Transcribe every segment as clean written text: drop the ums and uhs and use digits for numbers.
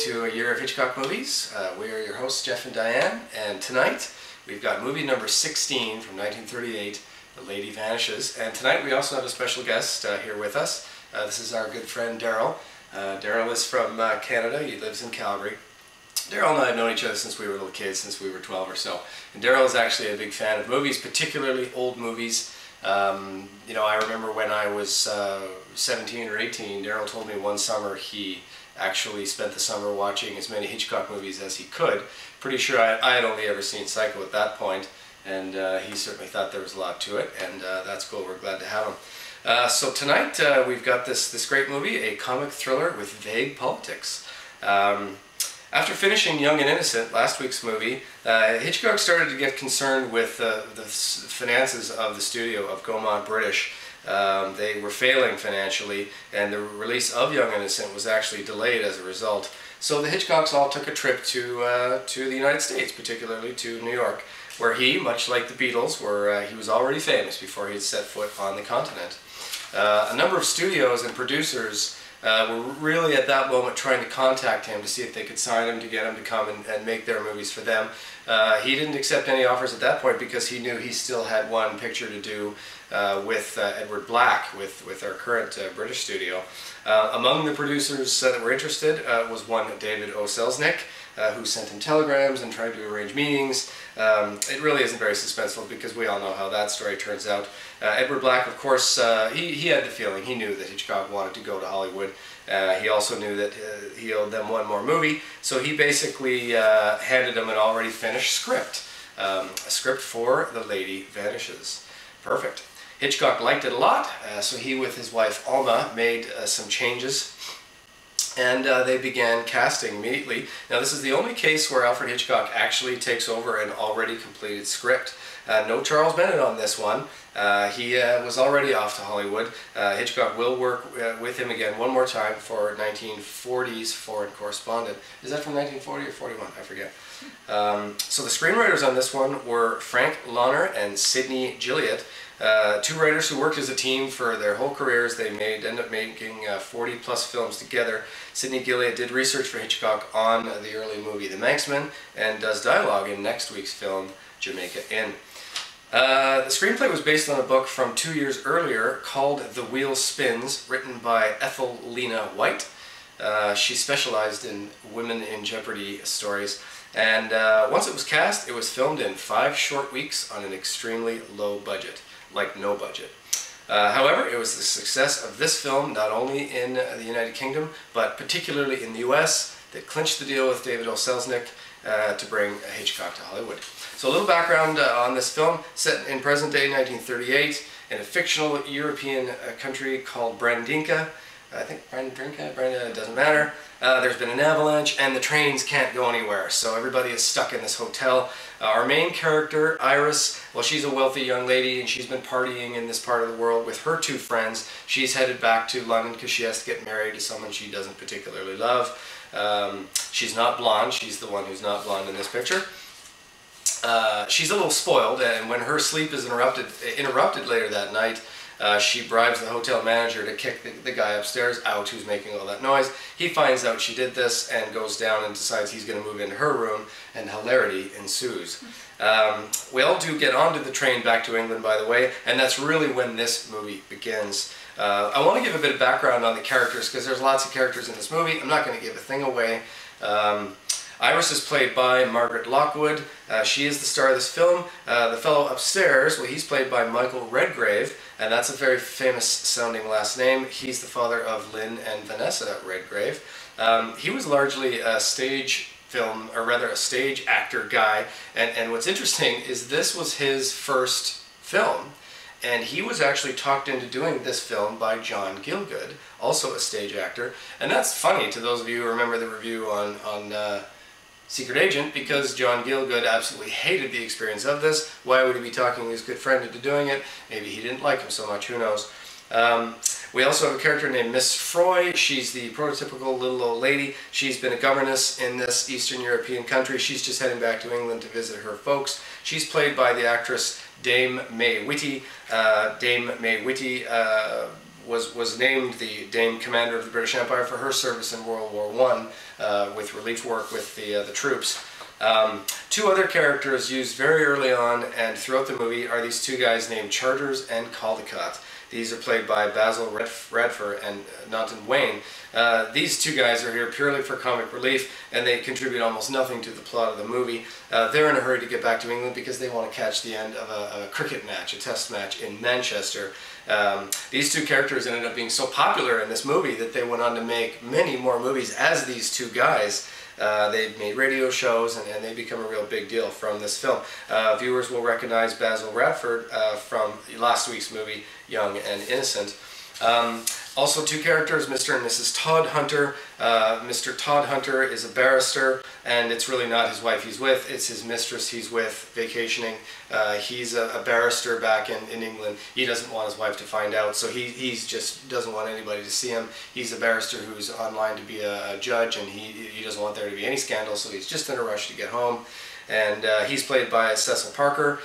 to A Year of Hitchcock Movies. We are your hosts, Jeff and Diane, and tonight we've got movie number 16 from 1938, The Lady Vanishes. And tonight we also have a special guest here with us. This is our good friend Daryl. Daryl is from Canada. He lives in Calgary. Daryl and I have known each other since we were little kids, since we were 12 or so. And Daryl is actually a big fan of movies, particularly old movies. You know, I remember when I was 17 or 18, Daryl told me one summer he actually spent the summer watching as many Hitchcock movies as he could. Pretty sure I had only ever seen Psycho at that point, and he certainly thought there was a lot to it, and that's cool. We're glad to have him. So tonight we've got this great movie, a comic thriller with vague politics. After finishing Young and Innocent, last week's movie, Hitchcock started to get concerned with the finances of the studio of Gaumont British. They were failing financially, and the release of Young and Innocent was actually delayed as a result. So the Hitchcocks all took a trip to the United States, particularly to New York, where he, much like the Beatles, he was already famous before he had set foot on the continent. A number of studios and producers were really at that moment trying to contact him to see if they could sign him to get him to come and make their movies for them. He didn't accept any offers at that point because he knew he still had one picture to do with Edward Black, with our current British studio. Among the producers that were interested was one David O. Selznick, who sent him telegrams and tried to arrange meetings. It really isn't very suspenseful because we all know how that story turns out. Edward Black, of course, he had the feeling, he knew that Hitchcock wanted to go to Hollywood. He also knew that he owed them one more movie, so he basically handed them an already finished script. A script for The Lady Vanishes. Perfect. Hitchcock liked it a lot, so he with his wife Alma made some changes. And they began casting immediately. Now this is the only case where Alfred Hitchcock actually takes over an already completed script. No Charles Bennett on this one. He was already off to Hollywood. Hitchcock will work with him again one more time for 1940's Foreign Correspondent. Is that from 1940 or 41? I forget. So the screenwriters on this one were Frank Launer and Sidney Gilliat. Two writers who worked as a team for their whole careers. They ended up making 40-plus films together. Sidney Gilliat did research for Hitchcock on the early movie The Manxman and does dialogue in next week's film Jamaica Inn. The screenplay was based on a book from 2 years earlier called The Wheel Spins, written by Ethel Lena White. She specialized in women in jeopardy stories. And once it was cast, it was filmed in 5 short weeks on an extremely low budget. Like no budget. However, it was the success of this film, not only in the United Kingdom, but particularly in the US, that clinched the deal with David O. Selznick to bring Hitchcock to Hollywood. So a little background on this film, set in present-day 1938 in a fictional European country called Brandinka. I think Brandinka, it doesn't matter. There's been an avalanche and the trains can't go anywhere, so everybody is stuck in this hotel. Our main character, Iris, well, she's a wealthy young lady and she's been partying in this part of the world with her 2 friends. She's headed back to London because she has to get married to someone she doesn't particularly love. She's not blonde, she's the one who's not blonde in this picture. She's a little spoiled, and when her sleep is interrupted later that night, she bribes the hotel manager to kick the guy upstairs out who's making all that noise. He finds out she did this and goes down and decides he's going to move into her room, and hilarity ensues. We all do get onto the train back to England, by the way, and that's really when this movie begins. I want to give a bit of background on the characters because there's lots of characters in this movie. I'm not going to give a thing away. Iris is played by Margaret Lockwood. She is the star of this film. The fellow upstairs, well, he's played by Michael Redgrave, and that's a very famous sounding last name. He's the father of Lynn and Vanessa Redgrave. He was largely a stage film, or rather a stage actor guy, and what's interesting is this was his first film, and he was actually talked into doing this film by John Gielgud, also a stage actor. And that's funny to those of you who remember the review on Secret Agent, because John Gielgud absolutely hated the experience of this. Why would he be talking his good friend into doing it? Maybe he didn't like him so much, who knows. We also have a character named Miss Froy. She's the prototypical little old lady. She's been a governess in this Eastern European country. She's just heading back to England to visit her folks. She's played by the actress Dame May Whitty. Dame May Whitty was named the Dame Commander of the British Empire for her service in World War I with relief work with the troops. Two other characters used very early on and throughout the movie are these two guys named Charters and Caldecott. These are played by Basil Radford and Naunton Wayne. These two guys are here purely for comic relief, and they contribute almost nothing to the plot of the movie. They're in a hurry to get back to England because they want to catch the end of a cricket match, a test match in Manchester. These two characters ended up being so popular in this movie that they went on to make many more movies as these two guys. They've made radio shows and they become a real big deal from this film. Viewers will recognize Basil Radford from last week's movie, Young and Innocent. Also two characters, Mr. and Mrs. Todhunter. Mr. Todhunter is a barrister, and it's really not his wife he's with, it's his mistress he's with, vacationing. He's a barrister back in England. He doesn't want his wife to find out, so he just doesn't want anybody to see him. He's a barrister who's online to be a judge, and he doesn't want there to be any scandal, so he's just in a rush to get home. And he's played by Cecil Parker.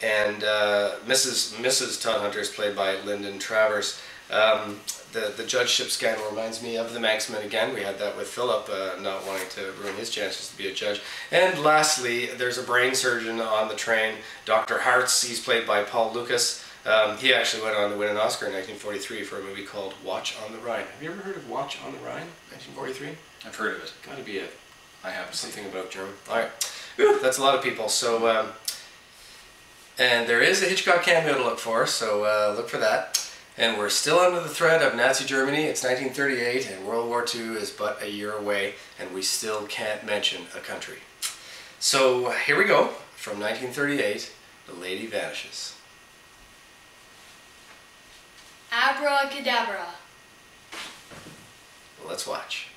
And Mrs. Todhunter is played by Lyndon Travers. The judgeship scandal reminds me of the Manxmen again. We had that with Philip not wanting to ruin his chances to be a judge. And lastly, there's a brain surgeon on the train, Dr. Hartz. He's played by Paul Lucas. He actually went on to win an Oscar in 1943 for a movie called Watch on the Rhine. Have you ever heard of Watch on the Rhine, 1943? I've heard of it. Gotta be it. I have something about German. Alright, that's a lot of people. So, and there is a Hitchcock cameo to look for, so look for that. And we're still under the threat of Nazi Germany. It's 1938 and World War II is but a year away, and we still can't mention a country. So here we go, from 1938, The Lady Vanishes. Abracadabra. Well, let's watch.